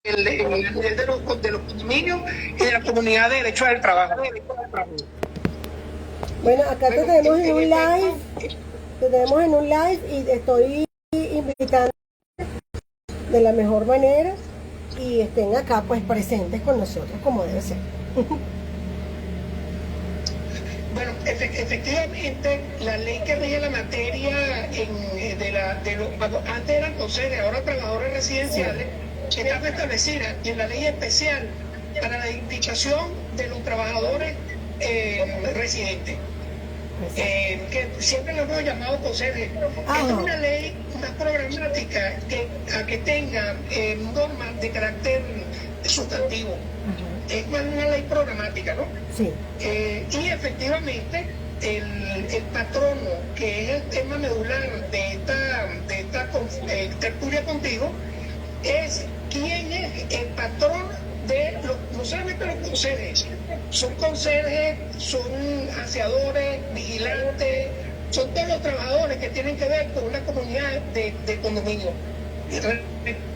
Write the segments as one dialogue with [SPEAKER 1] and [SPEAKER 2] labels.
[SPEAKER 1] el nivel de los condominios y de la comunidad de derechos del trabajo.
[SPEAKER 2] Bueno, acá te tenemos en un live, y estoy invitando de la mejor manera y estén acá pues presentes con nosotros como debe ser.
[SPEAKER 1] Bueno, efectivamente, la ley que rige la materia antes eran concedes, ahora trabajadores residenciales, está establecida en la ley especial para la indicación de los trabajadores residentes. Que siempre lo hemos llamado concedes. Es una ley más programática que tenga normas de carácter sustantivo. Es más una ley programática, ¿no?
[SPEAKER 2] Sí.
[SPEAKER 1] Y efectivamente, el patrono, que es el tema medular de esta tertulia contigo, es quién es el patrón de no solamente los conserjes, son conserjes, son aseadores, vigilantes, son todos los trabajadores que tienen que ver con una comunidad de condominio.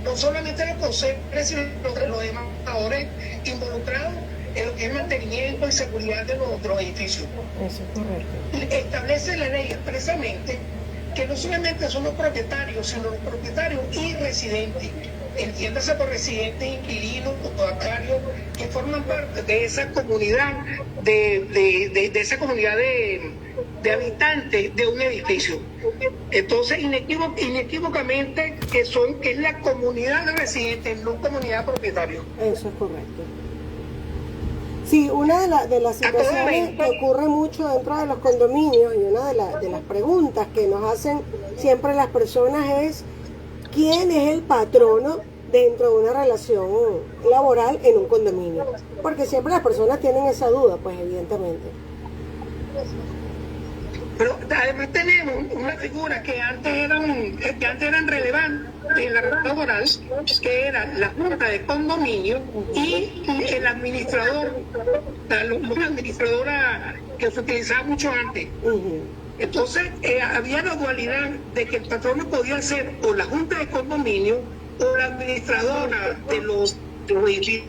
[SPEAKER 1] No solamente los conserjes, sino los demás trabajadores involucrados en lo que es mantenimiento y seguridad de los edificios.
[SPEAKER 2] Eso es correcto.
[SPEAKER 1] Establece la ley expresamente que no solamente son los propietarios, sino los propietarios y residentes. Entiéndase por residentes, inquilinos, locatarios, que forman parte de esa comunidad, de esa comunidad de habitantes de un edificio. Entonces, inequívocamente, que es la comunidad de residentes, no comunidad de propietarios.
[SPEAKER 2] Eso es correcto. Sí, una de las situaciones que ocurre mucho dentro de los condominios y una de las preguntas que nos hacen siempre las personas es ¿quién es el patrono dentro de una relación laboral en un condominio? Porque siempre las personas tienen esa duda, pues evidentemente.
[SPEAKER 1] Pero además tenemos una figura que antes eran relevantes en la red laboral, que era la junta de condominio y el administrador, la administradora que se utilizaba mucho antes. Entonces había la dualidad de que el patrono podía ser o la junta de condominio o la administradora de los edificios.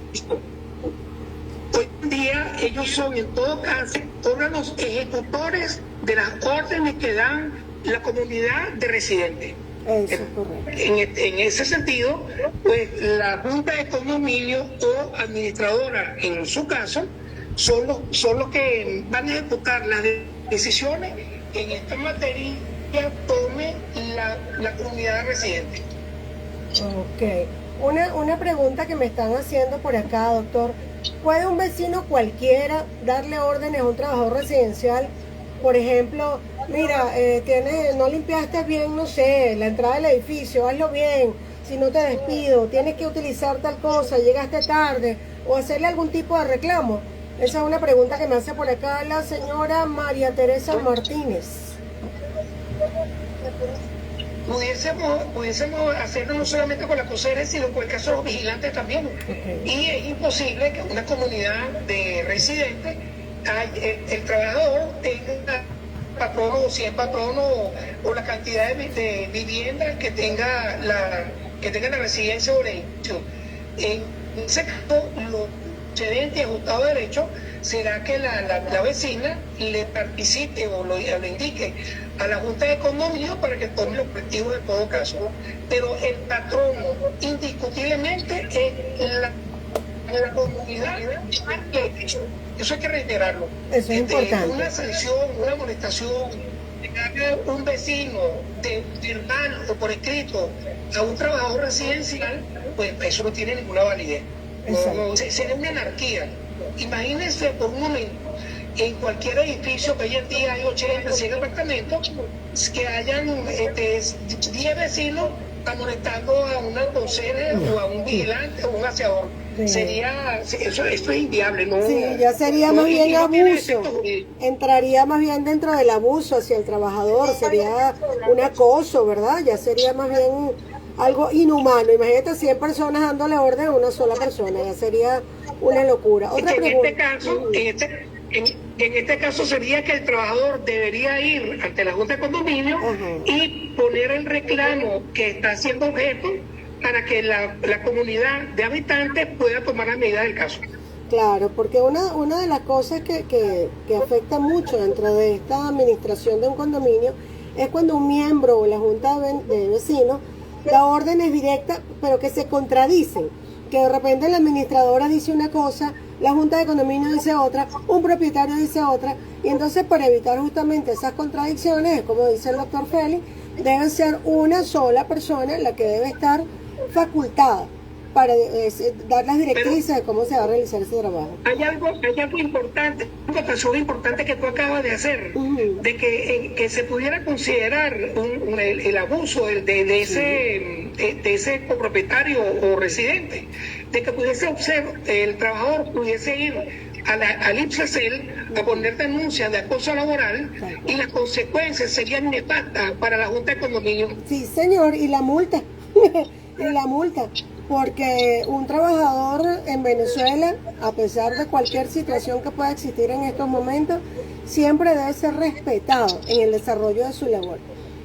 [SPEAKER 1] Hoy en día ellos son en todo caso órganos ejecutores de las órdenes que dan la comunidad de residentes.
[SPEAKER 2] Eso es correcto.
[SPEAKER 1] En ese sentido, pues la junta de condominio o administradora, en su caso, son los que van a ejecutar las decisiones en esta materia que tome la comunidad residente.
[SPEAKER 2] Ok. Una pregunta que me están haciendo por acá, doctor. ¿Puede un vecino cualquiera darle órdenes a un trabajador residencial? Por ejemplo, mira, no limpiaste bien, no sé, la entrada del edificio, hazlo bien, si no te despido, tienes que utilizar tal cosa, llegaste tarde, o hacerle algún tipo de reclamo. Esa es una pregunta que me hace por acá la señora María Teresa Martínez.
[SPEAKER 1] Pudiésemos hacerlo no solamente con la COSERE, sino con el caso de los vigilantes también. Y es imposible que una comunidad de residentes, el trabajador tenga patrono o 100 patronos o la cantidad de viviendas que tenga la residencia o el edificio. En ese caso, lo procedente y ajustado de derecho será que la vecina le participe o lo indique a la junta de condominio para que tome los objetivos en todo caso. Pero el patrono indiscutiblemente es la comunidad. Eso hay que reiterarlo.
[SPEAKER 2] Eso es importante.
[SPEAKER 1] Una sanción, una amonestación, un vecino verbal o por escrito a un trabajador residencial, pues eso no tiene ninguna validez. Sería una anarquía. Imagínense por un momento, en cualquier edificio que hoy en día hay 80, 100 apartamentos, que hayan 10 vecinos amonestando a una conserje o a un vigilante o un aseador. Sí. Eso es inviable, ¿no?
[SPEAKER 2] Sí, ya sería más bien abuso. Entraría más bien dentro del abuso hacia el trabajador, sería un acoso, ¿verdad? Ya sería más bien algo inhumano. Imagínate 100 personas dándole orden a una sola persona, ya sería una locura. Otra pregunta.
[SPEAKER 1] En este caso sería que el trabajador debería ir ante la Junta de Condominio y poner el reclamo que está siendo objeto para que la comunidad de habitantes pueda tomar las medidas del caso.
[SPEAKER 2] Claro, porque una de las cosas que afecta mucho dentro de esta administración de un condominio es cuando un miembro o la junta de vecinos da órdenes directas, pero que se contradicen, que de repente la administradora dice una cosa, la junta de condominio dice otra, un propietario dice otra, y entonces para evitar justamente esas contradicciones, como dice el doctor Félix, debe ser una sola persona la que debe estar facultada para dar las directrices de cómo se va a realizar ese trabajo.
[SPEAKER 1] Hay algo importante, una acotación importante que tú acabas de hacer, de que se pudiera considerar el abuso de ese copropietario o residente, de que el trabajador pudiese ir al IPSACEL a poner denuncias de acoso laboral, y las consecuencias serían nefastas para la Junta de Condominio.
[SPEAKER 2] Sí, señor, y la multa, y la multa. Porque un trabajador en Venezuela, a pesar de cualquier situación que pueda existir en estos momentos, siempre debe ser respetado en el desarrollo de su labor.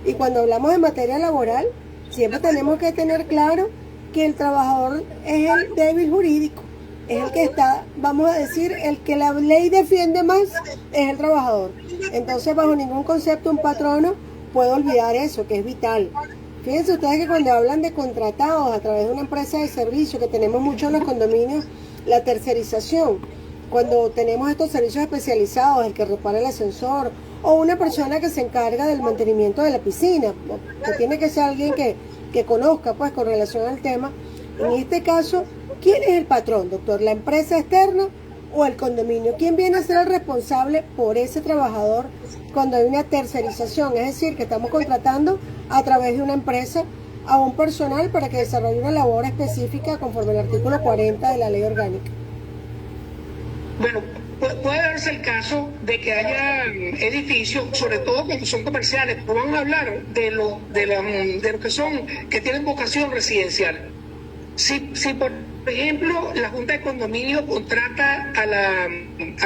[SPEAKER 2] Y cuando hablamos de materia laboral, siempre tenemos que tener claro que el trabajador es el débil jurídico, es el que está, vamos a decir, el que la ley defiende más es el trabajador. Entonces, bajo ningún concepto un patrono puede olvidar eso, que es vital. Fíjense ustedes que cuando hablan de contratados a través de una empresa de servicio, que tenemos mucho en los condominios, la tercerización, cuando tenemos estos servicios especializados, el que repara el ascensor, o una persona que se encarga del mantenimiento de la piscina, que tiene que ser alguien que conozca pues con relación al tema. En este caso, ¿quién es el patrón, doctor? ¿La empresa externa o el condominio? ¿Quién viene a ser el responsable por ese trabajador cuando hay una tercerización? Es decir, que estamos contratando a través de una empresa a un personal para que desarrolle una labor específica conforme al artículo 40 de la ley orgánica.
[SPEAKER 1] Bueno, puede darse el caso de que haya edificios, sobre todo cuando son comerciales, pero vamos a hablar de lo que son, que tienen vocación residencial. Si por ejemplo, la Junta de Condominio contrata a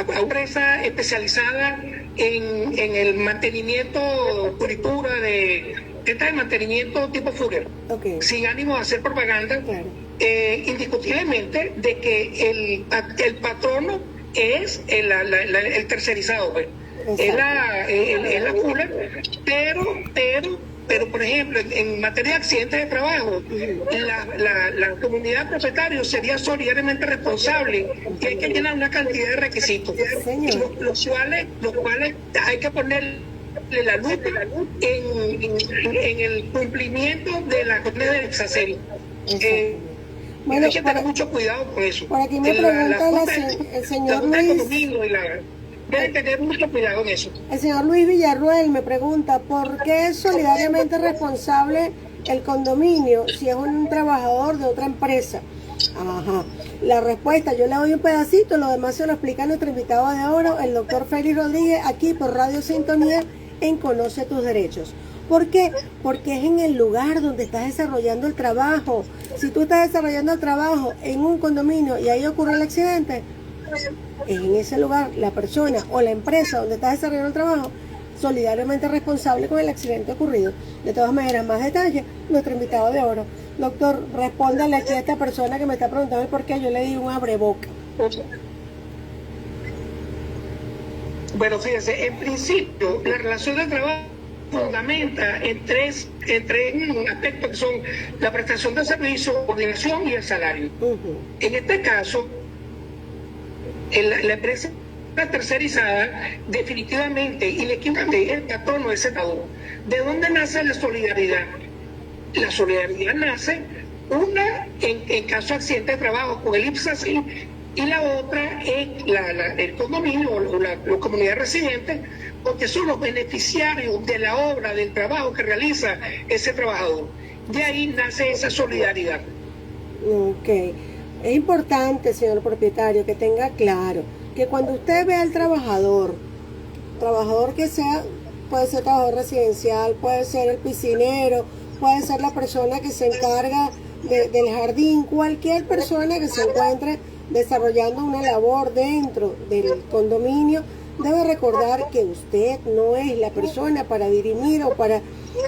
[SPEAKER 1] una empresa especializada en el mantenimiento, puritura de mantenimiento tipo Fugger, sin ánimo de hacer propaganda, indiscutiblemente de que el patrono es el tercerizado, pues. Es la Fuller, pero por ejemplo, en materia de accidentes de trabajo, la comunidad de propietarios sería solidariamente responsable, y hay que llenar una cantidad de requisitos, los cuales hay que ponerle la luz en el cumplimiento de las órdenes del IPSACEL. Bueno, hay que tener mucho cuidado con eso.
[SPEAKER 2] Por aquí me pregunta el señor Luis.
[SPEAKER 1] Debe tener mucho cuidado en eso.
[SPEAKER 2] El señor Luis Villarruel me pregunta, ¿por qué es solidariamente responsable el condominio si es un trabajador de otra empresa? Ajá. La respuesta, yo le doy un pedacito, lo demás se lo explica nuestro invitado de oro, el doctor Félix Rodríguez, aquí por Radio Sintonía en Conoce Tus Derechos. ¿Por qué? Porque es en el lugar donde estás desarrollando el trabajo. Si tú estás desarrollando el trabajo en un condominio y ahí ocurre el accidente, en ese lugar la persona o la empresa donde estás desarrollando el trabajo solidariamente responsable con el accidente ocurrido. De todas maneras, más detalles, nuestro invitado de oro. Doctor, respóndale aquí a esta persona que me está preguntando el por qué. Yo le di un abreboca.
[SPEAKER 1] Bueno, fíjense, en principio la relación de trabajo fundamenta en tres aspectos, que son la prestación de servicio, coordinación y el salario. En este caso, la empresa tercerizada definitivamente inequívocamente el patrono es el Estado. ¿De dónde nace la solidaridad? La solidaridad nace, una en caso de accidente de trabajo con el IPSACEL, y la otra es el condominio o la comunidad residente, porque son los beneficiarios de la obra, del trabajo que realiza ese trabajador. De ahí nace esa solidaridad.
[SPEAKER 2] Ok. Es importante, señor propietario, que tenga claro que cuando usted ve al trabajador que sea, puede ser trabajador residencial, puede ser el piscinero, puede ser la persona que se encarga del jardín, cualquier persona que se encuentre desarrollando una labor dentro del condominio, debe recordar que usted no es la persona para dirimir o para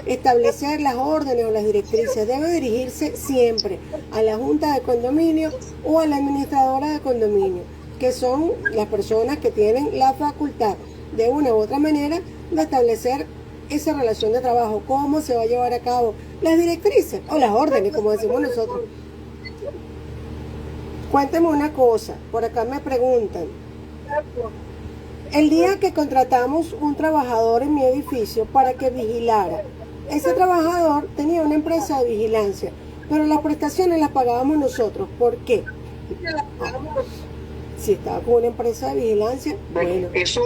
[SPEAKER 2] establecer las órdenes o las directrices debe dirigirse siempre a la junta de condominio o a la administradora de condominio, que son las personas que tienen la facultad de una u otra manera de establecer esa relación de trabajo, cómo se va a llevar a cabo, las directrices o las órdenes, como decimos nosotros. Cuénteme una cosa, por acá me preguntan, el día que contratamos un trabajador en mi edificio para que vigilara, ese trabajador tenía una empresa de vigilancia, pero las prestaciones las pagábamos nosotros. ¿Por qué? Si estaba con una empresa de vigilancia, bueno.
[SPEAKER 1] Eso,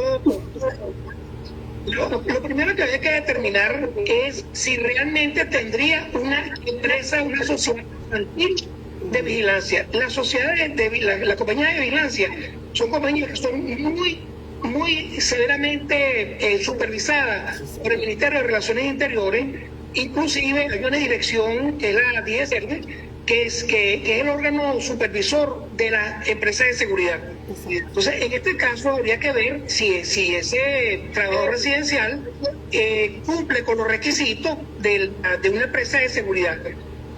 [SPEAKER 1] lo primero que había que determinar es si realmente tendría una empresa, una sociedad de vigilancia. Las sociedades la compañía de vigilancia son compañías que son muy severamente supervisadas por el Ministerio de Relaciones Interiores. Inclusive hay una dirección que es la DSR, que es el órgano supervisor de la empresa de seguridad. Entonces, en este caso habría que ver si ese trabajador residencial cumple con los requisitos de una empresa de seguridad.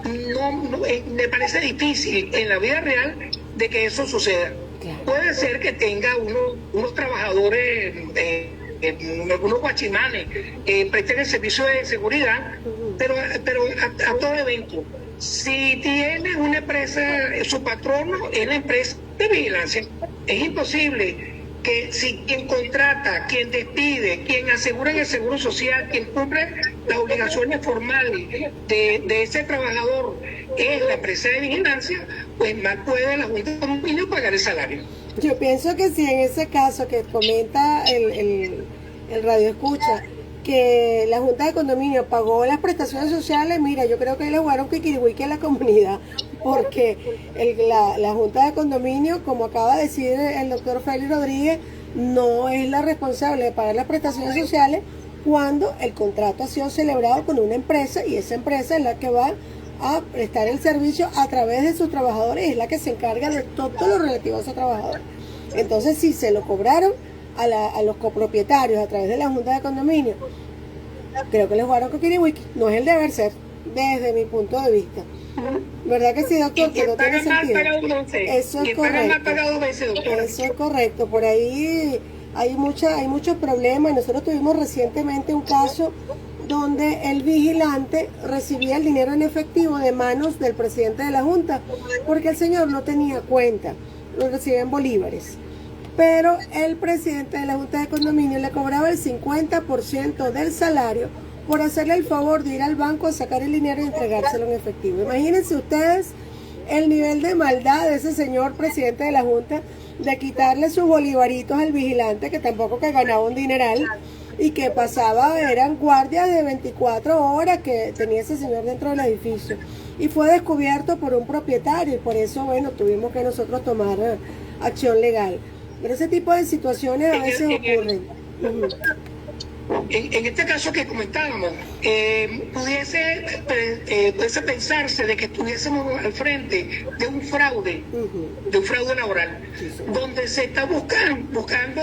[SPEAKER 1] Me parece difícil en la vida real de que eso suceda. Puede ser que tenga unos trabajadores, algunos guachimanes, presten el servicio de seguridad, pero a todo evento. Si tiene una empresa, su patrono es la empresa de vigilancia. Es imposible que si quien contrata, quien despide, quien asegura en el seguro social, quien cumple las obligaciones formales de ese trabajador es la empresa de vigilancia, pues más puede la Junta de Condominio pagar el salario.
[SPEAKER 2] Yo pienso que si en ese caso que comenta el radio escucha, que la Junta de Condominio pagó las prestaciones sociales, mira, yo creo que le jugaron kikiriwiki a la comunidad, porque la Junta de Condominio, como acaba de decir el doctor Félix Rodríguez, no es la responsable de pagar las prestaciones sociales cuando el contrato ha sido celebrado con una empresa y esa empresa es la que va a prestar el servicio a través de sus trabajadores y es la que se encarga de todo lo relativo a esos trabajadores. Entonces, si se lo cobraron a los copropietarios a través de la Junta de Condominio, creo que les jugaron coquiriwiki, no es el deber ser, desde mi punto de vista. ¿Verdad que sí, doctor? Que no tiene sentido. Eso es correcto. Eso es correcto. Por ahí hay muchos problemas. Nosotros tuvimos recientemente un caso donde el vigilante recibía el dinero en efectivo de manos del presidente de la Junta, porque el señor no tenía cuenta, lo recibía en bolívares. Pero el presidente de la Junta de Condominio le cobraba el 50% del salario por hacerle el favor de ir al banco a sacar el dinero y entregárselo en efectivo. Imagínense ustedes el nivel de maldad de ese señor presidente de la Junta de quitarle sus bolivaritos al vigilante, que tampoco que ganaba un dineral, y que pasaba, eran guardias de 24 horas que tenía ese señor dentro del edificio. Y fue descubierto por un propietario y por eso, bueno, tuvimos que nosotros tomar acción legal. Pero ese tipo de situaciones a veces ocurren.
[SPEAKER 1] En este caso que comentábamos, pudiese pensarse de que estuviésemos al frente de un fraude laboral, donde se está buscando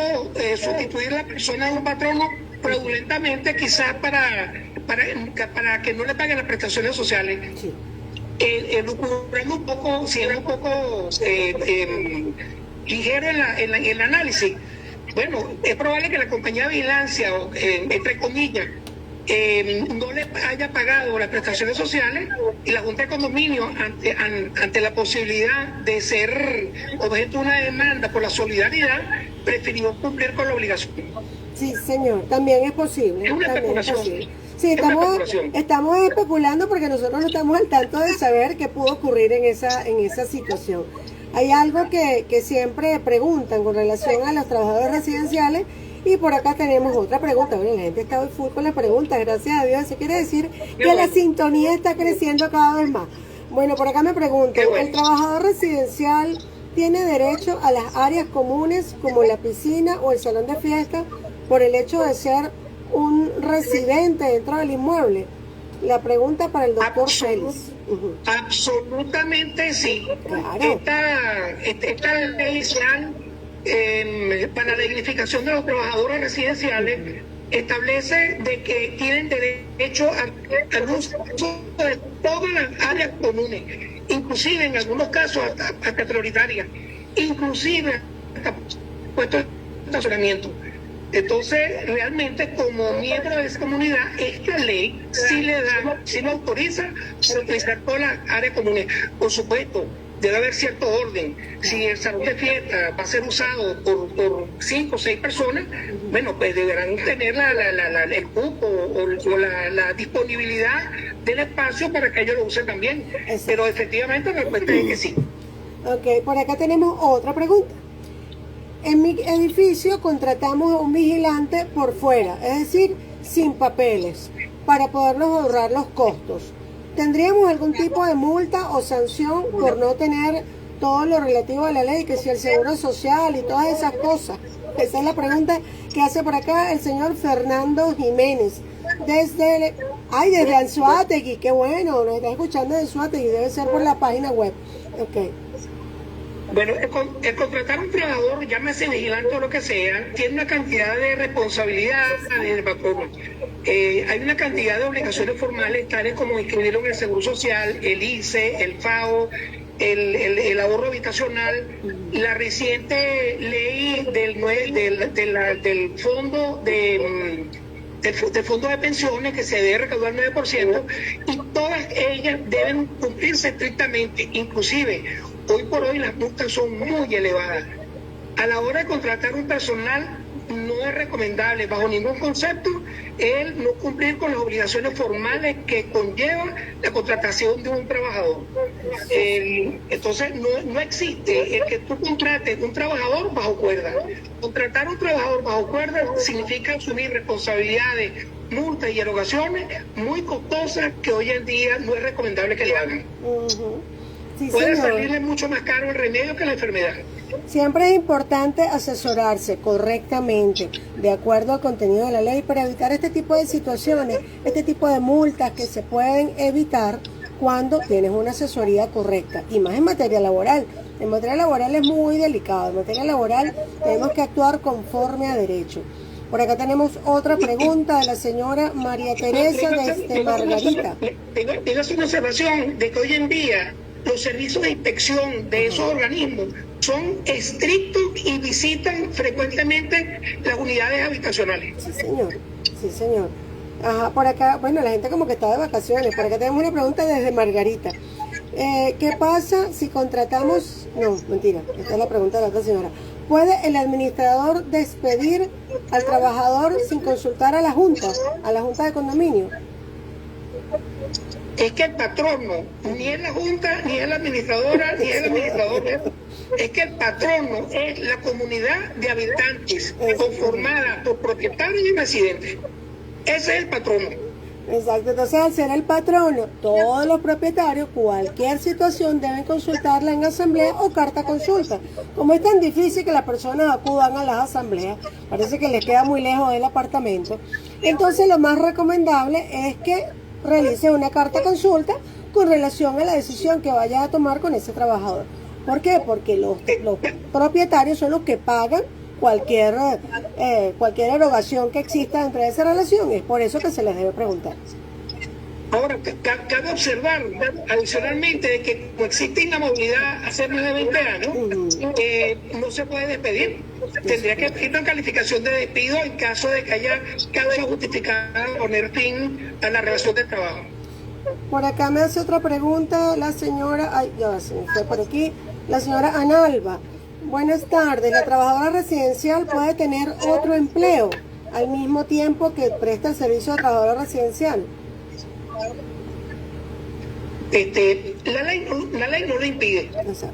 [SPEAKER 1] sustituir a la persona de un patrono fraudulentamente, quizás para que no le paguen las prestaciones sociales. Un poco, siendo un poco ligero en el análisis. Bueno, es probable que la compañía de vigilancia, entre comillas, no le haya pagado las prestaciones sociales y la Junta de Condominio, ante la posibilidad de ser objeto de una demanda por la solidaridad, prefirió cumplir con la obligación.
[SPEAKER 2] Sí, señor, también es posible.
[SPEAKER 1] Es una especulación.
[SPEAKER 2] Sí, estamos especulando porque nosotros no estamos al tanto de saber qué pudo ocurrir en esa situación. Hay algo que siempre preguntan con relación a los trabajadores residenciales y por acá tenemos otra pregunta. Bueno, la gente está hoy full con la pregunta, gracias a Dios. Eso quiere decir que la sintonía está creciendo cada vez más. Bueno, por acá me preguntan, ¿el trabajador residencial tiene derecho a las áreas comunes como la piscina o el salón de fiesta por el hecho de ser un residente dentro del inmueble? La pregunta para el doctor Félix.
[SPEAKER 1] Absolutamente sí.
[SPEAKER 2] Claro.
[SPEAKER 1] Esta ley para la dignificación de los trabajadores residenciales establece de que tienen derecho al uso de todas las áreas comunes, inclusive en algunos casos hasta prioritarias, inclusive hasta puestos de estacionamiento. Entonces, realmente, como miembro de esa comunidad, esta ley sí le autoriza a utilizar todas las áreas comunes. Por supuesto, debe haber cierto orden. Si el salón de fiesta va a ser usado por 5 o 6 personas, bueno, pues deberán tener el cupo o la disponibilidad del espacio para que ellos lo usen también.
[SPEAKER 2] Exacto.
[SPEAKER 1] Pero efectivamente la respuesta es que sí.
[SPEAKER 2] Ok, por acá tenemos otra pregunta. En mi edificio contratamos a un vigilante por fuera, es decir, sin papeles, para podernos ahorrar los costos. ¿Tendríamos algún tipo de multa o sanción por no tener todo lo relativo a la ley, que si el seguro social y todas esas cosas? Esa es la pregunta que hace por acá el señor Fernando Jiménez. Desde Anzoátegui, qué bueno, nos está escuchando de Anzoátegui, debe ser por la página web. Ok.
[SPEAKER 1] Bueno, el contratar a un trabajador, llámese vigilante o lo que sea, tiene una cantidad de responsabilidades del patrón. Hay una cantidad de obligaciones formales, tales como inscribirlo en el Seguro Social, el ICE, el FAO, el ahorro habitacional, la reciente ley del fondo del fondo de pensiones, que se debe recaudar 9%, y todas ellas deben cumplirse estrictamente. Inclusive, hoy por hoy las multas son muy elevadas. A la hora de contratar un personal, no es recomendable bajo ningún concepto el no cumplir con las obligaciones formales que conlleva la contratación de un trabajador. Entonces no existe el que tú contrates un trabajador bajo cuerda. Contratar un trabajador bajo cuerda significa asumir responsabilidades, multas y erogaciones muy costosas que hoy en día no es recomendable que le hagan.
[SPEAKER 2] Sí,
[SPEAKER 1] puede
[SPEAKER 2] señor.
[SPEAKER 1] salirle mucho más caro el remedio que la enfermedad.
[SPEAKER 2] Siempre es importante asesorarse correctamente de acuerdo al contenido de la ley para evitar este tipo de situaciones, este tipo de multas que se pueden evitar cuando tienes una asesoría correcta, y más en materia laboral. En materia laboral es muy delicado, en materia laboral tenemos que actuar conforme a derecho. Por acá tenemos otra pregunta de la señora María Teresa desde Margarita.
[SPEAKER 1] Tengo una observación de que hoy en día los servicios de inspección de esos organismos son estrictos y visitan frecuentemente las unidades habitacionales.
[SPEAKER 2] Sí, señor. Sí, señor. Ajá, por acá, bueno, la gente como que está de vacaciones. Por acá tenemos una pregunta desde Margarita. ¿Qué pasa si contratamos... No, mentira, esta es la pregunta de la otra señora. ¿Puede el administrador despedir al trabajador sin consultar a la junta de condominio?
[SPEAKER 1] Es que el patrono, ni es la junta, ni es la administradora, ni es el administrador. Es que el patrono es la comunidad de habitantes conformada por propietarios y residentes. Ese es el patrono.
[SPEAKER 2] Exacto, entonces al ser el patrono, todos los propietarios, cualquier situación deben consultarla en asamblea o carta consulta. Como es tan difícil que las personas acudan a las asambleas, parece que les queda muy lejos del apartamento, entonces lo más recomendable es que realice una carta consulta con relación a la decisión que vaya a tomar con ese trabajador. ¿Por qué? Porque los propietarios son los que pagan cualquier erogación que exista dentro de esa relación. Es por eso que se les debe preguntar.
[SPEAKER 1] Ahora, cabe observar adicionalmente de que como existe inamovilidad hace más de 20 años, no se puede despedir. Tendría que pedir una calificación de despido en caso de que haya causa justificada de poner fin a la relación de trabajo.
[SPEAKER 2] Por acá me hace otra pregunta la señora, ya se me fue por aquí, la señora Analba. Buenas tardes, ¿la trabajadora residencial puede tener otro empleo al mismo tiempo que presta el servicio de trabajadora residencial?
[SPEAKER 1] La ley no lo impide.
[SPEAKER 2] Exacto.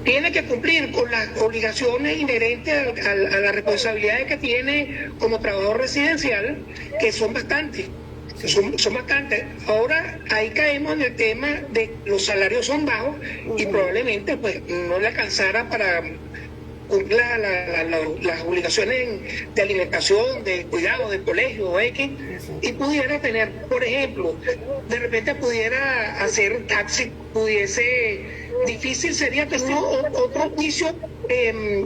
[SPEAKER 1] Tiene que cumplir con las obligaciones inherentes a las responsabilidades que tiene como trabajador residencial, que son bastantes. Son bastantes. Ahora ahí caemos en el tema de que los salarios son bajos y probablemente pues no le alcanzara para cumplir las obligaciones de alimentación, de cuidado, de colegio o X, y pudiera tener, por ejemplo, de repente pudiera hacer taxi, difícil sería tener otro oficio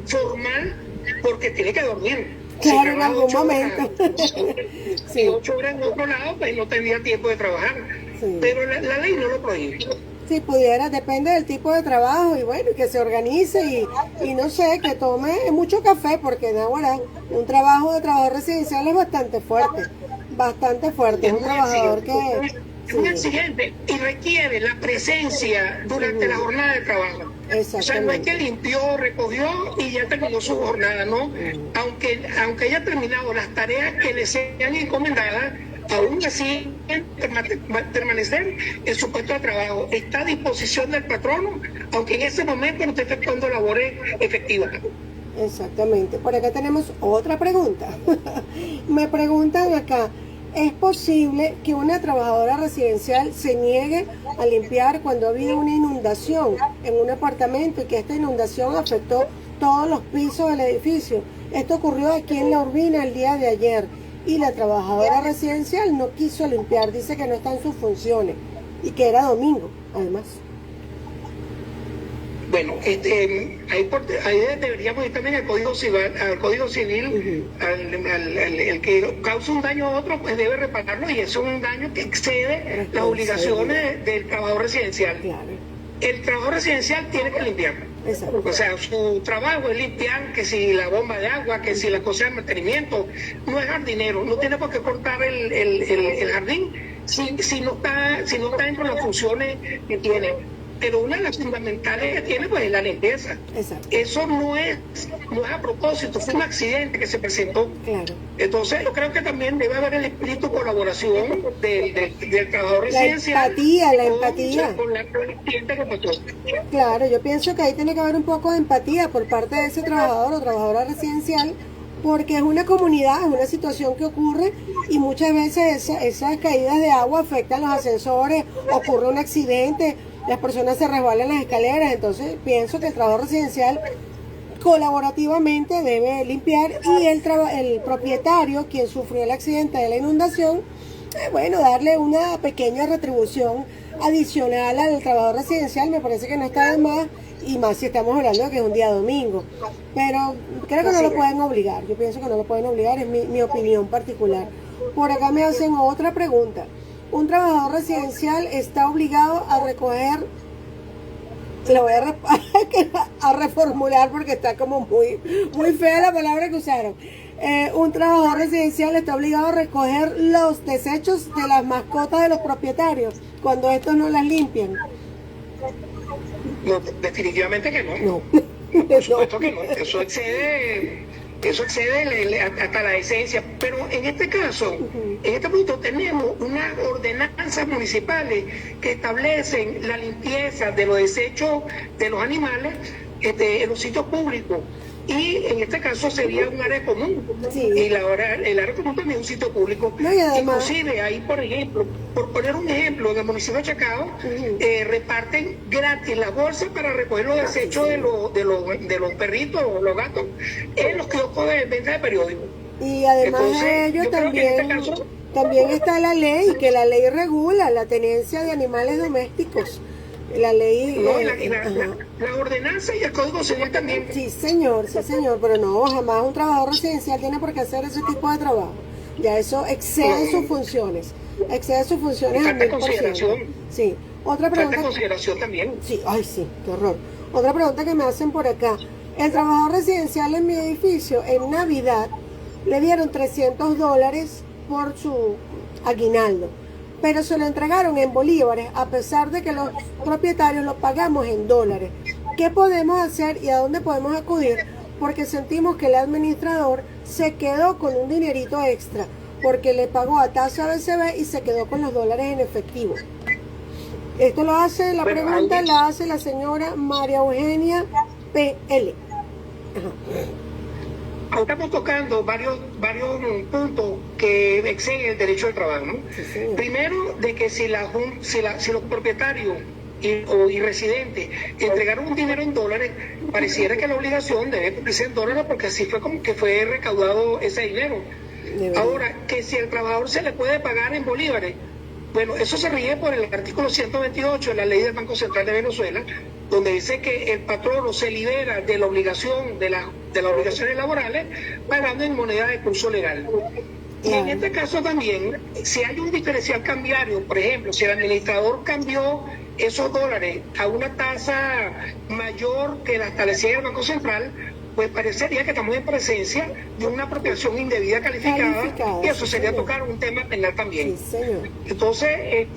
[SPEAKER 1] formal porque tiene que dormir.
[SPEAKER 2] Claro, en algún momento.
[SPEAKER 1] Si 8 horas en otro lado, pues no tendría tiempo de trabajar. Sí. Pero la ley no lo prohíbe.
[SPEAKER 2] Si pudiera, depende del tipo de trabajo y bueno, que se organice y no sé, que tome mucho café, porque ahora un trabajador residencial es bastante fuerte, es un trabajador que...
[SPEAKER 1] Es muy exigente y requiere la presencia durante la jornada de trabajo. O sea, no es que limpió, recogió y ya terminó su jornada, ¿no? Aunque haya terminado las tareas que le sean encomendadas, aún así permanecer en su puesto de trabajo. Está a disposición del patrono, aunque en ese momento no esté efectuando labores efectivas.
[SPEAKER 2] Exactamente. Por acá tenemos otra pregunta. Me preguntan acá, ¿es posible que una trabajadora residencial se niegue a limpiar cuando ha habido una inundación en un apartamento y que esta inundación afectó todos los pisos del edificio? Esto ocurrió aquí en La Urbina el día de ayer y la trabajadora residencial no quiso limpiar, dice que no está en sus funciones y que era domingo, además.
[SPEAKER 1] Bueno, ahí deberíamos ir también al Código Civil, el que causa un daño a otro, pues debe repararlo, y eso es un daño que excede las obligaciones del trabajador residencial. Claro. El trabajador residencial tiene que limpiar. Exacto. O sea, su trabajo es limpiar, que si la bomba de agua, que si la cosa de mantenimiento. No es jardinero, no tiene por qué cortar el jardín si no está dentro de las funciones que tiene. Pero una de las fundamentales que tiene, pues, es la limpieza. Exacto. Eso no es a propósito, fue un accidente que se presentó. Claro. Entonces, yo creo que también debe haber el espíritu de colaboración del trabajador residencial.
[SPEAKER 2] La empatía.
[SPEAKER 1] Con la cliente que pasó.
[SPEAKER 2] Claro, yo pienso que ahí tiene que haber un poco de empatía por parte de ese trabajador o trabajadora residencial, porque es una comunidad, es una situación que ocurre y muchas veces esas caídas de agua afectan los ascensores, ocurre un accidente, las personas se resbalan las escaleras. Entonces pienso que el trabajador residencial colaborativamente debe limpiar y el propietario, quien sufrió el accidente de la inundación, darle una pequeña retribución adicional al trabajador residencial. Me parece que no está de más, y más si estamos hablando de que es un día domingo, pero creo que no lo pueden obligar. Yo pienso que no lo pueden obligar, es mi opinión particular. Por acá me hacen otra pregunta. Un trabajador residencial está obligado a recoger, lo voy a reformular porque está como muy fea la palabra que usaron. Un trabajador residencial está obligado a recoger los desechos de las mascotas de los propietarios cuando estos no las limpian.
[SPEAKER 1] No, definitivamente que no. Por supuesto que no. Eso excede hasta la esencia. Pero en este caso, en este punto, tenemos unas ordenanzas municipales que establecen la limpieza de los desechos de los animales en los sitios públicos. Y en este caso sería un área común. Sí. Y el área común también es un sitio público. No, además, inclusive ahí, por ejemplo, por poner un ejemplo, en el municipio de Chacao, reparten gratis las bolsas para recoger los desechos de los perritos o los gatos en los kioscos de venta de periódicos.
[SPEAKER 2] Y además de ello también está la ley, que la ley regula la tenencia de animales domésticos. La ley...
[SPEAKER 1] la ordenanza y el Código Civil también.
[SPEAKER 2] Sí, señor, pero no, jamás un trabajador residencial tiene por qué hacer ese tipo de trabajo. Ya eso excede sus funciones.
[SPEAKER 1] Falta consideración.
[SPEAKER 2] Sí. Otra pregunta.
[SPEAKER 1] Falta consideración también.
[SPEAKER 2] Sí, ay sí, qué horror. Otra pregunta que me hacen por acá. El trabajador residencial en mi edificio, en Navidad, le dieron $300 por su aguinaldo, pero se lo entregaron en bolívares, a pesar de que los propietarios lo pagamos en dólares. ¿Qué podemos hacer y a dónde podemos acudir? Porque sentimos que el administrador se quedó con un dinerito extra, porque le pagó a tasa BCB y se quedó con los dólares en efectivo. Esto lo hace, la pregunta la hace la señora María Eugenia PL.
[SPEAKER 1] Estamos tocando varios puntos que exceden el derecho al trabajo, ¿no? Sí. Primero, de que si los propietarios y residentes entregaron un dinero en dólares, pareciera que la obligación debe cumplirse en dólares, porque así fue como que fue recaudado ese dinero. Ahora, que si al trabajador se le puede pagar en bolívares, bueno, eso se rige por el artículo 128 de la ley del Banco Central de Venezuela, donde dice que el patrono se libera de la obligación de las obligaciones laborales pagando en moneda de curso legal. Y en este caso también, si hay un diferencial cambiario, por ejemplo, si el administrador cambió esos dólares a una tasa mayor que la establecida el Banco Central, pues parecería que estamos en presencia de una apropiación indebida calificada, y eso sería tocar un tema penal también.
[SPEAKER 2] Sí, señor.
[SPEAKER 1] Entonces,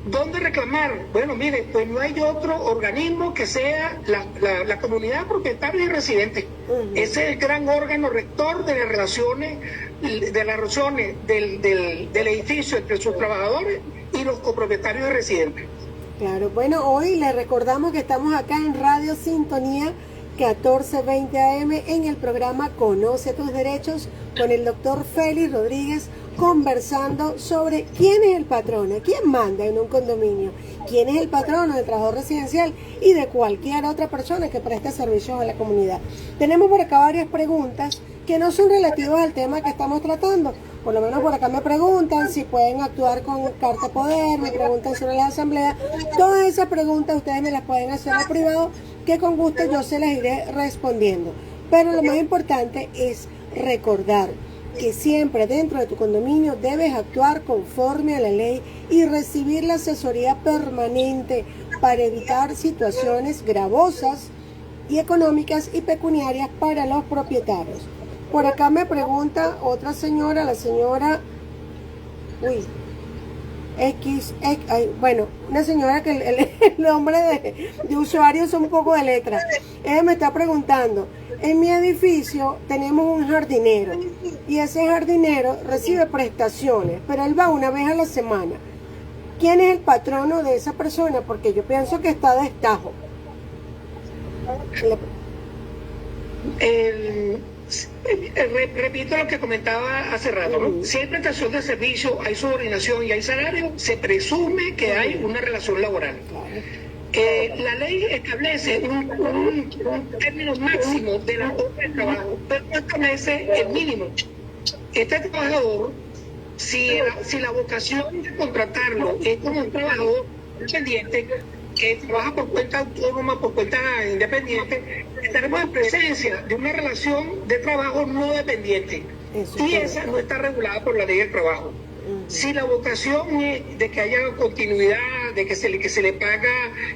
[SPEAKER 1] ¿dónde reclamar? Bueno, mire, pues no hay otro organismo que sea la comunidad propietaria y residente. Ese es el gran órgano rector de las relaciones del edificio entre sus trabajadores y los copropietarios y residentes.
[SPEAKER 2] Claro, bueno, hoy les recordamos que estamos acá en Radio Sintonía 1420 AM en el programa Conoce tus Derechos con el doctor Félix Rodríguez, conversando sobre quién es el patrono, quién manda en un condominio, quién es el patrono del trabajador residencial y de cualquier otra persona que preste servicios a la comunidad. Tenemos por acá varias preguntas que no son relativas al tema que estamos tratando. Por lo menos por acá me preguntan si pueden actuar con carta poder, me preguntan sobre la asamblea. Todas esas preguntas ustedes me las pueden hacer al privado, que con gusto yo se las iré respondiendo. Pero lo más importante es recordar que siempre dentro de tu condominio debes actuar conforme a la ley y recibir la asesoría permanente para evitar situaciones gravosas y económicas y pecuniarias para los propietarios. Por acá me pregunta otra señora, la señora una señora que el nombre de usuario es un poco de letra. Ella me está preguntando: en mi edificio tenemos un jardinero y ese jardinero recibe prestaciones, pero él va una vez a la semana. ¿Quién es el patrono de esa persona? Porque yo pienso que está de estajo.
[SPEAKER 1] Repito lo que comentaba hace rato, ¿no? Si hay prestación de servicio, hay subordinación y hay salario, se presume que hay una relación laboral. La ley establece un término máximo de la hora de trabajo, pero no establece el mínimo. Este trabajador, si la vocación de contratarlo es como un trabajador independiente que trabaja por cuenta autónoma, por cuenta independiente, estaremos en presencia de una relación de trabajo no dependiente. Y esa no está regulada por la ley del trabajo. Si la vocación es de que haya continuidad, de que se le paga,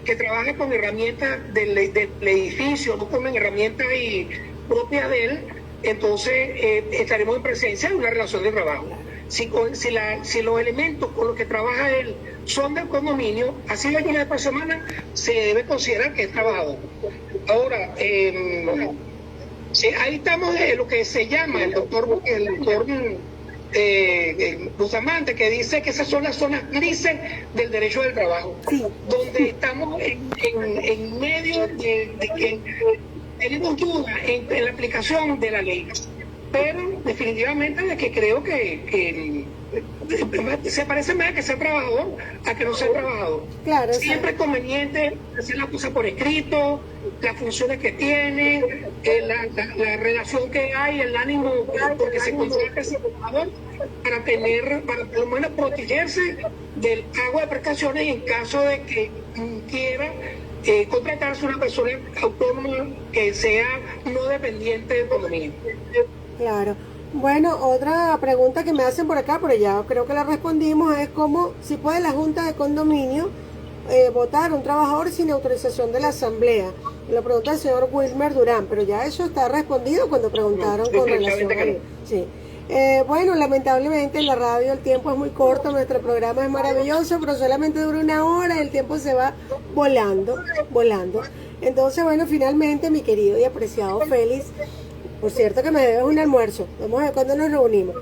[SPEAKER 1] que trabaje con herramientas del edificio, no con herramientas propias de él, entonces estaremos en presencia de una relación de trabajo. Si los elementos con los que trabaja él son del condominio, así la una vez por semana, se debe considerar que es trabajador. Ahora, ahí estamos en lo que se llama el doctor Bustamante, que dice que esas son las zonas grises del derecho del trabajo, donde estamos en medio de que tenemos duda en la aplicación de la ley. Pero definitivamente de que creo que se parece más a que sea trabajador a que no sea trabajador.
[SPEAKER 2] Claro,
[SPEAKER 1] siempre es conveniente hacer la cosa por escrito, las funciones que tiene, la relación que hay, el ánimo porque se contrata ese trabajador para por lo menos protegerse del pago de prestaciones en caso de que quiera contratarse una persona autónoma que sea no dependiente del condominio.
[SPEAKER 2] Claro. Bueno, otra pregunta que me hacen por acá, pero ya creo que la respondimos, es cómo, si puede la Junta de Condominio votar a un trabajador sin autorización de la Asamblea. Lo pregunta el señor Wilmer Durán, pero ya eso está respondido cuando preguntaron con relación a... Sí. Bueno, lamentablemente en la radio el tiempo es muy corto, nuestro programa es maravilloso, pero solamente dura 1 hora y el tiempo se va volando. Entonces, bueno, finalmente, mi querido y apreciado Félix, por cierto que me debes un almuerzo, vamos a ver cuándo nos reunimos.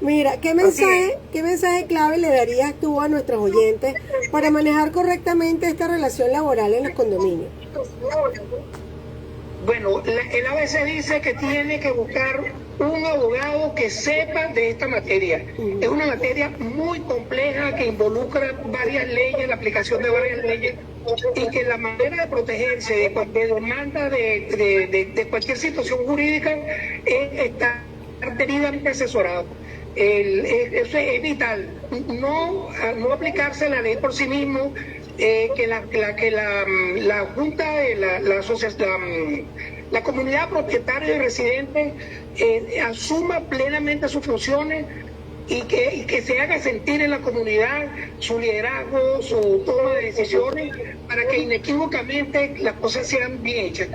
[SPEAKER 2] Mira, ¿qué mensaje clave le darías tú a nuestros oyentes para manejar correctamente esta relación laboral en los condominios?
[SPEAKER 1] Bueno, el ABC dice que tiene que buscar un abogado que sepa de esta materia. Es una materia muy compleja que involucra varias leyes, la aplicación de varias leyes, y que la manera de protegerse de cualquier demanda, de cualquier situación jurídica, es estar debidamente asesorado. Eso es vital. No aplicarse la ley por sí mismo, la Junta, la comunidad propietaria y residente asuma plenamente sus funciones y que se haga sentir en la comunidad su liderazgo, su toma de decisiones, para que inequívocamente las cosas sean bien hechas.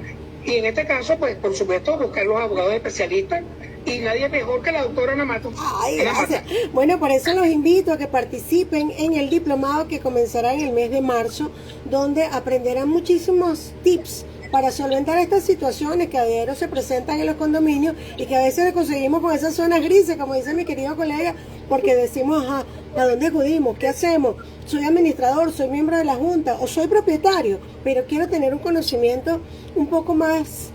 [SPEAKER 1] Y en este caso, pues, por supuesto, buscar los abogados especialistas, y nadie mejor que la doctora Ana Mata.
[SPEAKER 2] Ay, gracias. Bueno, por eso los invito a que participen en el diplomado que comenzará en el mes de marzo, donde aprenderán muchísimos tips para solventar estas situaciones que a diario se presentan en los condominios y que a veces le conseguimos con esas zonas grises, como dice mi querido colega, porque decimos, ajá, ¿a dónde acudimos? ¿Qué hacemos? Soy administrador, soy miembro de la junta o soy propietario, pero quiero tener un conocimiento un poco más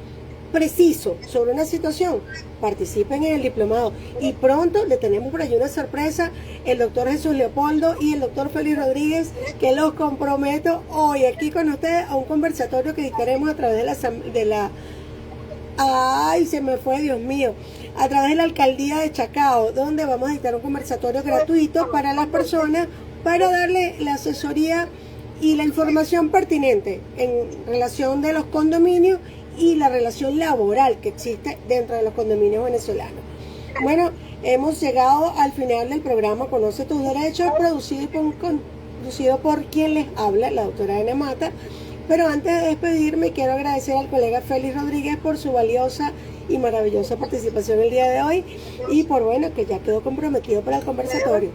[SPEAKER 2] preciso sobre una situación. Participen en el diplomado y pronto le tenemos por allí una sorpresa, el doctor Jesús Leopoldo y el doctor Félix Rodríguez, que los comprometo hoy aquí con ustedes a un conversatorio que dictaremos a través de la ay, se me fue, Dios mío, a través de la alcaldía de Chacao, donde vamos a dictar un conversatorio gratuito para las personas, para darle la asesoría y la información pertinente en relación de los condominios y la relación laboral que existe dentro de los condominios venezolanos. Bueno, hemos llegado al final del programa Conoce tus derechos, producido por quien les habla, la doctora Ana Mata. Pero antes de despedirme, quiero agradecer al colega Félix Rodríguez por su valiosa y maravillosa participación el día de hoy y por, bueno, que ya quedó comprometido para el conversatorio.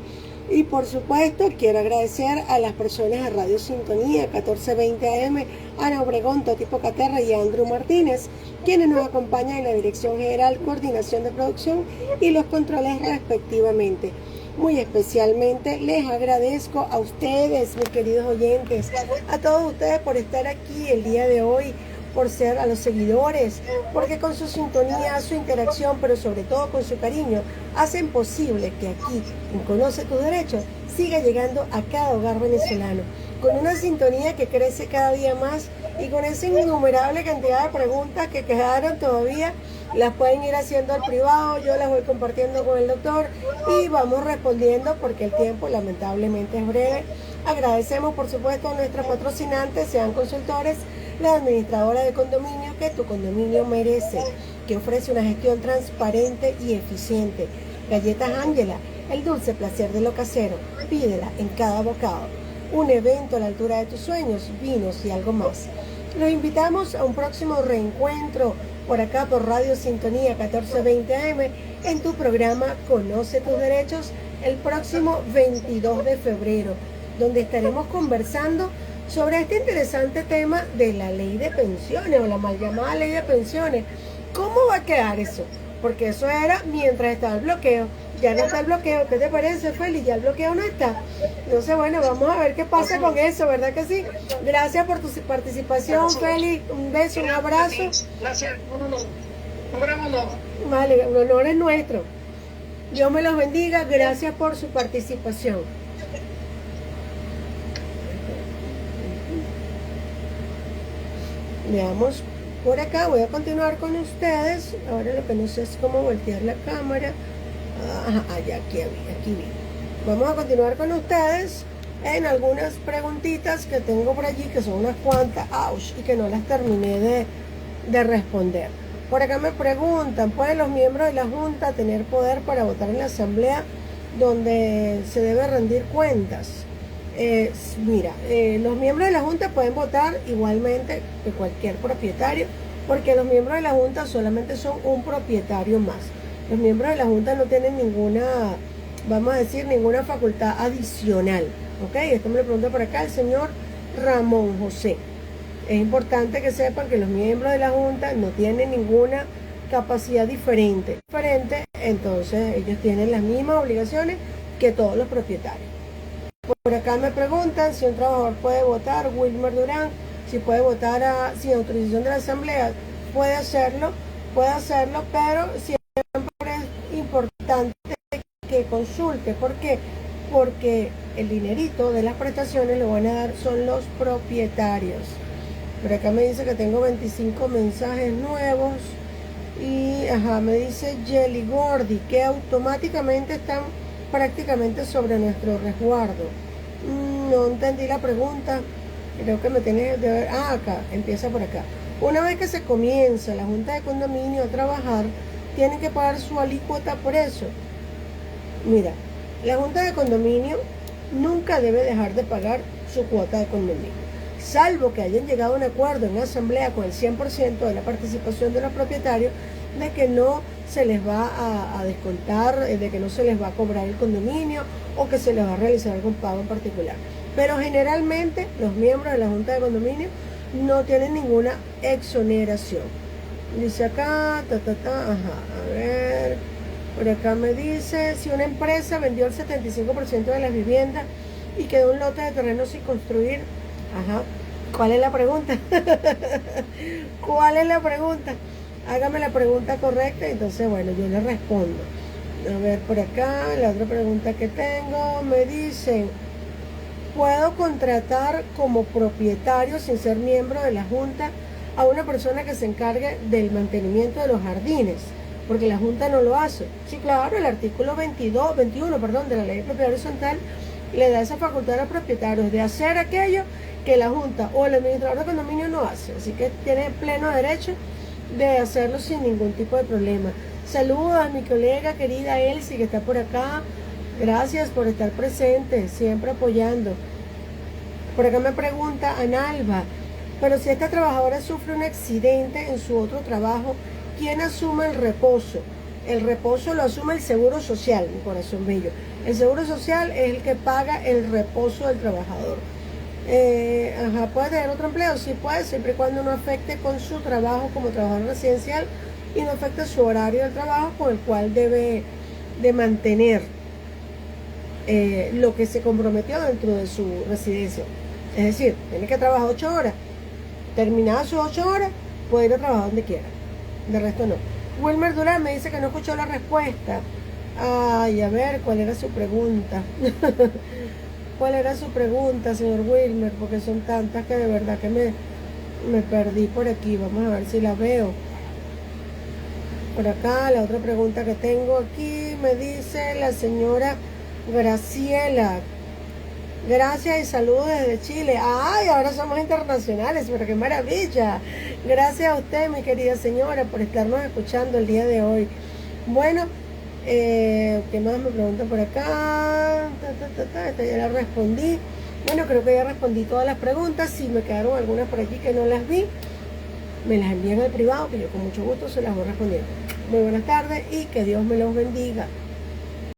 [SPEAKER 2] Y por supuesto quiero agradecer a las personas de Radio Sintonía 1420 AM, Ana Obregón, Toti Pocaterra y Andrew Martínez, quienes nos acompañan en la Dirección General, Coordinación de Producción y los controles respectivamente. Muy especialmente les agradezco a ustedes, mis queridos oyentes, a todos ustedes por estar aquí el día de hoy, por ser a los seguidores, porque con su sintonía, su interacción, pero sobre todo con su cariño, hacen posible que aquí, en Conoce tus derechos, siga llegando a cada hogar venezolano, con una sintonía que crece cada día más y con esa innumerable cantidad de preguntas que quedaron todavía, las pueden ir haciendo al privado, yo las voy compartiendo con el doctor y vamos respondiendo porque el tiempo lamentablemente es breve. Agradecemos por supuesto a nuestros patrocinantes, sean consultores, la administradora de condominio que tu condominio merece, que ofrece una gestión transparente y eficiente. Galletas Ángela, el dulce placer de lo casero, pídela en cada bocado. Un evento a la altura de tus sueños, vinos y algo más. Los invitamos a un próximo reencuentro por acá por Radio Sintonía 1420 AM en tu programa Conoce tus derechos el próximo 22 de febrero, donde estaremos conversando sobre este interesante tema de la ley de pensiones o la mal llamada ley de pensiones. ¿Cómo va a quedar eso? Porque eso era mientras estaba el bloqueo. Ya no está el bloqueo. ¿Qué te parece, Félix? Ya el bloqueo no está. Entonces, bueno, vamos a ver qué pasa con eso, ¿verdad que sí? Gracias por tu participación, Félix. Un beso, un abrazo.
[SPEAKER 1] Gracias. Un gran honor.
[SPEAKER 2] Vale, el honor es nuestro. Dios me los bendiga. Gracias por su participación. Veamos por acá, voy a continuar con ustedes. Ahora lo que no sé es cómo voltear la cámara. Ya aquí vi. Vamos a continuar con ustedes en algunas preguntitas que tengo por allí, que son unas cuantas, y que no las terminé de responder. Por acá me preguntan, ¿pueden los miembros de la Junta tener poder para votar en la asamblea donde se debe rendir cuentas? Los miembros de la Junta pueden votar igualmente que cualquier propietario, porque los miembros de la Junta solamente son un propietario más. Los miembros de la Junta no tienen ninguna, vamos a decir, ninguna facultad adicional. ¿Ok? Esto me lo pregunta por acá el señor Ramón José. Es importante que sepan que los miembros de la Junta no tienen ninguna capacidad diferente. Entonces ellos tienen las mismas obligaciones que todos los propietarios. Por acá me preguntan si un trabajador puede votar, Wilmer Durán, si puede votar sin autorización de la asamblea. Puede hacerlo, pero siempre es importante que consulte. ¿Por qué? Porque el dinerito de las prestaciones lo van a dar son los propietarios. Por acá me dice que tengo 25 mensajes nuevos y me dice Jelly Gordy que automáticamente están prácticamente sobre nuestro resguardo. No entendí la pregunta. Creo que me tienes de ver. Ah, acá, empieza por acá. Una vez que se comienza la junta de condominio a trabajar, tienen que pagar su alícuota por eso. Mira, la junta de condominio nunca debe dejar de pagar su cuota de condominio, salvo que hayan llegado a un acuerdo en la asamblea con el 100% de la participación de los propietarios de que no se les va a descontar, de que no se les va a cobrar el condominio o que se les va a realizar algún pago en particular. Pero generalmente los miembros de la junta de condominio no tienen ninguna exoneración. Dice acá, ajá, a ver, por acá me dice, si una empresa vendió el 75% de las viviendas y quedó un lote de terreno sin construir, ajá, ¿cuál es la pregunta? ¿Cuál es la pregunta? Hágame la pregunta correcta, entonces, bueno, yo le respondo. A ver, por acá, la otra pregunta que tengo, me dicen, ¿puedo contratar como propietario, sin ser miembro de la junta, a una persona que se encargue del mantenimiento de los jardines? Porque la junta no lo hace. Sí, claro, el artículo 21, de la ley de propiedad horizontal le da esa facultad a los propietarios de hacer aquello que la junta o el administrador de condominio no hace. Así que tiene pleno derecho de hacerlo sin ningún tipo de problema. Saludos a mi colega querida Elsie, que está por acá. Gracias por estar presente, siempre apoyando. Por acá me pregunta Analba, pero si esta trabajadora sufre un accidente en su otro trabajo, ¿quién asume el reposo? El reposo lo asume el Seguro Social, mi corazón bello. El Seguro Social es el que paga el reposo del trabajador. ¿Puede tener otro empleo? Sí puede, siempre y cuando no afecte con su trabajo como trabajador residencial y no afecte su horario de trabajo con el cual debe de mantener lo que se comprometió dentro de su residencia. Es decir, tiene que trabajar 8 horas. Terminadas sus 8 horas, puede ir a trabajar donde quiera. De resto no. Wilmer Durán me dice que no escuchó la respuesta. Ay, a ver, ¿cuál era su pregunta? ¿Cuál era su pregunta, señor Wilmer? Porque son tantas que de verdad que me perdí por aquí. Vamos a ver si la veo. Por acá, la otra pregunta que tengo aquí me dice la señora Graciela. Gracias y saludos desde Chile. ¡Ay! Ahora somos internacionales, pero qué maravilla. Gracias a usted, mi querida señora, por estarnos escuchando el día de hoy. Bueno, ¿qué más me preguntan por acá? Esta ya la respondí. Bueno, creo que ya respondí todas las preguntas. Si me quedaron algunas por aquí que no las vi, me las envían al privado, que yo con mucho gusto se las voy respondiendo. Muy buenas tardes y que Dios me los bendiga.